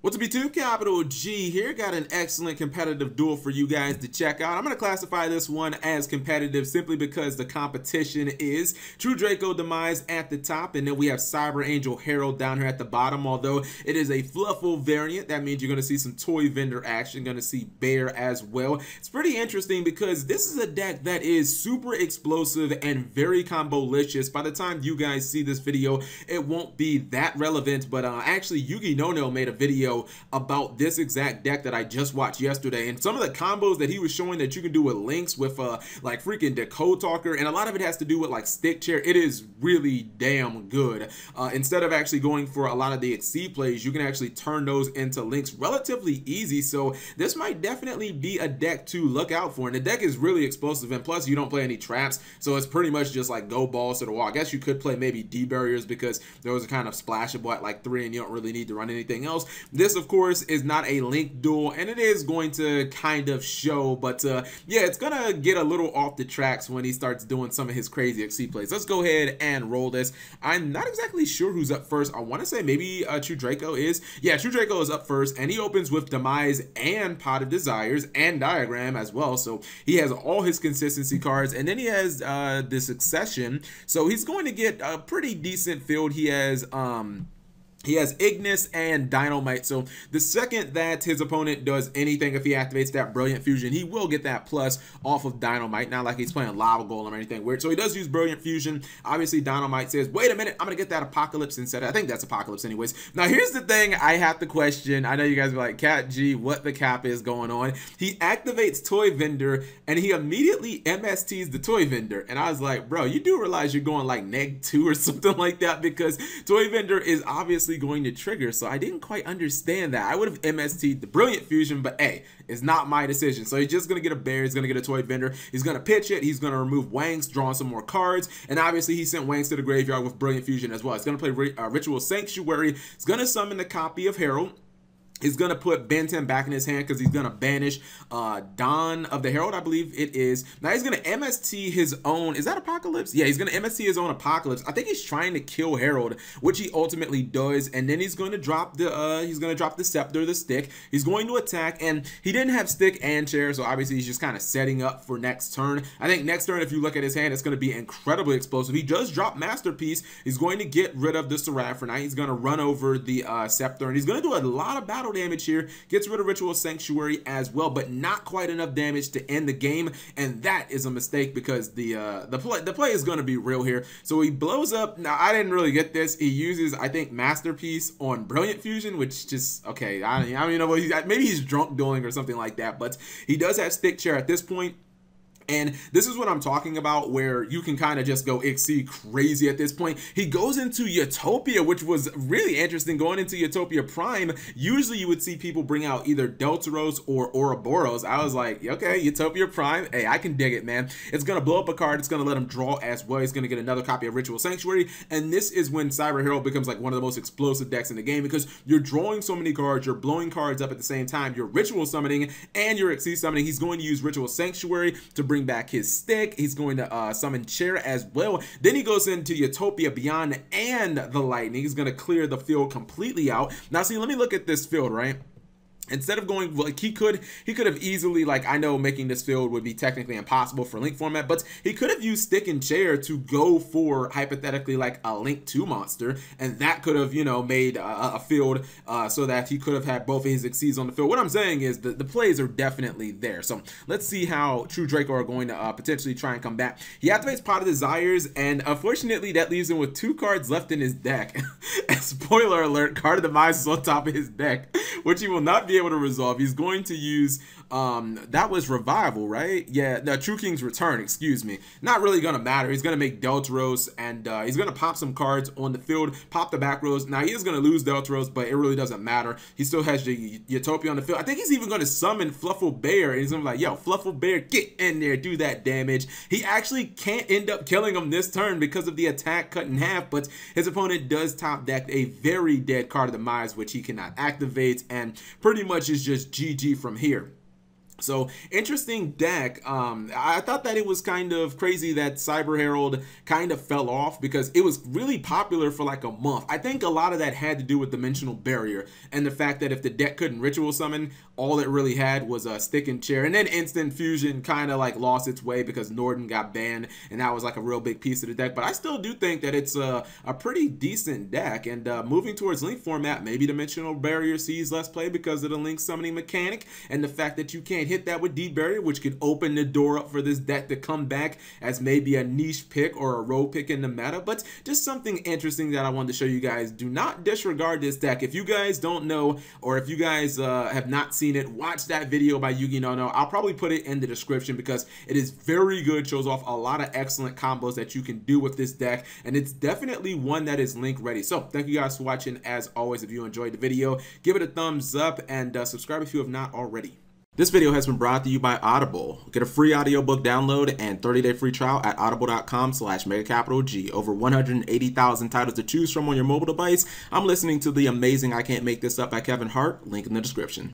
What's up, YouTube? Capital G here. Got an excellent competitive duel for you guys to check out. I'm going to classify this one as competitive simply because the competition is True Draco Demise at the top, and then we have Cyber Angel Herald down here at the bottom. Although it is a fluffle variant, that means you're going to see some toy vendor action, going to see Bear as well. It's pretty interesting because this is a deck that is super explosive and very combo-licious. By the time you guys see this video, it won't be that relevant, but actually Yuginono made a video about this exact deck that I just watched yesterday, and some of the combos that he was showing that you can do with links with like freaking Decode Talker, and a lot of it has to do with like Stick Chair. It is really damn good. Instead of actually going for a lot of the Exceed plays, you can actually turn those into links relatively easy. So this might definitely be a deck to look out for, and the deck is really explosive, and plus you don't play any traps, so it's pretty much just like go balls to the wall. I guess you could play maybe D barriers because those are kind of splashable at like 3 and you don't really need to run anything else. This, of course, is not a link duel, and it is going to kind of show, but yeah, it's gonna get a little off the tracks when he starts doing some of his crazy XC plays. Let's go ahead and roll this. I'm not exactly sure who's up first. I want to say maybe True Draco is. Yeah, True Draco is up first, and he opens with Demise and Pot of Desires and Diagram as well, so he has all his consistency cards, and then he has the Succession, so he's going to get a pretty decent field. He has Ignis and Dynamite, so the second that his opponent does anything, if he activates that Brilliant Fusion, he will get that plus off of Dynamite. Not like he's playing Lava Golem or anything weird. So he does use Brilliant Fusion. Obviously, Dynamite says, wait a minute, I'm going to get that Apocalypse instead. I think that's Apocalypse anyways. Now, here's the thing I have to question. I know you guys are like, Cat G, what the cap is going on? He activates Toy Vendor, and he immediately MSTs the Toy Vendor. And I was like, bro, you do realize you're going like -2 or something like that, because Toy Vendor is obviously going to trigger, so I didn't quite understand that. I would have MST'd the Brilliant Fusion, but hey, it's not my decision. So he's just gonna get a Bear, he's gonna get a Toy Vendor, he's gonna pitch it, he's gonna remove Wangs, drawing some more cards, and obviously he sent Wangs to the graveyard with Brilliant Fusion as well. He's gonna play Ritual Sanctuary, he's gonna summon the copy of Herald. He's going to put Ben 10 back in his hand because he's going to banish Dawn of the Herald, I believe it is. Now he's going to MST his own. Is that Apocalypse? Yeah, he's going to MST his own Apocalypse. I think he's trying to kill Herald, which he ultimately does. And then he's going to drop the Scepter, the Stick. He's going to attack, and he didn't have Stick and Chair, so obviously he's just kind of setting up for next turn. I think next turn, if you look at his hand, it's going to be incredibly explosive. He does drop Masterpiece. He's going to get rid of the Seraphonite. He's going to run over the Scepter, and he's going to do a lot of battle damage here, gets rid of Ritual Sanctuary as well, but not quite enough damage to end the game, and that is a mistake because the play is going to be real here. So he blows up. Now I didn't really get this. He uses, I think, Masterpiece on Brilliant Fusion, which just okay. I don't even know what maybe he's drunk dueling or something like that, but he does have Stick Chair at this point. And this is what I'm talking about, where you can kind of just go Exceed crazy at this point. He goes into Utopia, which was really interesting. Going into Utopia Prime, usually you would see people bring out either Deltaros or Ouroboros. I was like, okay, Utopia Prime, hey, I can dig it, man. It's going to blow up a card. It's going to let him draw as well. He's going to get another copy of Ritual Sanctuary. And this is when Cyber Herald becomes like one of the most explosive decks in the game, because you're drawing so many cards, you're blowing cards up at the same time, you're Ritual Summoning, and you're Exceed Summoning. He's going to use Ritual Sanctuary to bring back his Stick. He's going to summon Chair as well. Then he goes into Utopia Beyond and the Lightning. He's going to clear the field completely out. Now see, let me look at this field, right? Instead of going, like, he could have easily, like, I know making this field would be technically impossible for link format, but he could have used Stick and Chair to go for hypothetically like a Link 2 monster, and that could have, you know, made a field so that he could have had both of his Exceeds on the field. What I'm saying is the plays are definitely there. So let's see how True Draco are going to potentially try and come back. He activates Pot of Desires, and unfortunately that leaves him with 2 cards left in his deck. Spoiler alert, Card of Demise is on top of his deck, which he will not be able to resolve. He's going to use that was Revival, right? Yeah, no, True King's Return, excuse me. Not really gonna matter. He's gonna make Deltaros, and he's gonna pop some cards on the field, pop the back rows. Now he is gonna lose Deltaros, but it really doesn't matter. He still has the Utopia on the field. I think he's even gonna summon Fluffle Bear, and he's gonna be like, yo, Fluffle Bear, get in there, do that damage. He actually can't end up killing him this turn because of the attack cut in half, but his opponent does top deck a very dead Card of Demise, which he cannot activate, and pretty much is just GG from here. So interesting deck. I thought that it was kind of crazy that Cyber Herald kind of fell off because it was really popular for like a month. I think a lot of that had to do with Dimensional Barrier and the fact that if the deck couldn't ritual summon, all it really had was a stick and chair. And then Instant Fusion kind of like lost its way because Norden got banned, and that was like a real big piece of the deck. But I still do think that it's a pretty decent deck. And moving towards Link format, maybe Dimensional Barrier sees less play because of the Link summoning mechanic and the fact that you can't hit that with Deep Barrier, which could open the door up for this deck to come back as maybe a niche pick or a rogue pick in the meta. But just something interesting that I wanted to show you guys. Do not disregard this deck. If you guys don't know, or if you guys have not seen it, watch that video by Yuginono. I'll probably put it in the description because it is very good, shows off a lot of excellent combos that you can do with this deck, and it's definitely one that is Link ready. So thank you guys for watching. As always, if you enjoyed the video, give it a thumbs up and subscribe if you have not already. This video has been brought to you by Audible. Get a free audiobook download and 30-day free trial at audible.com/MegaCapitalG. Over 180,000 titles to choose from on your mobile device. I'm listening to the amazing I Can't Make This Up by Kevin Hart. Link in the description.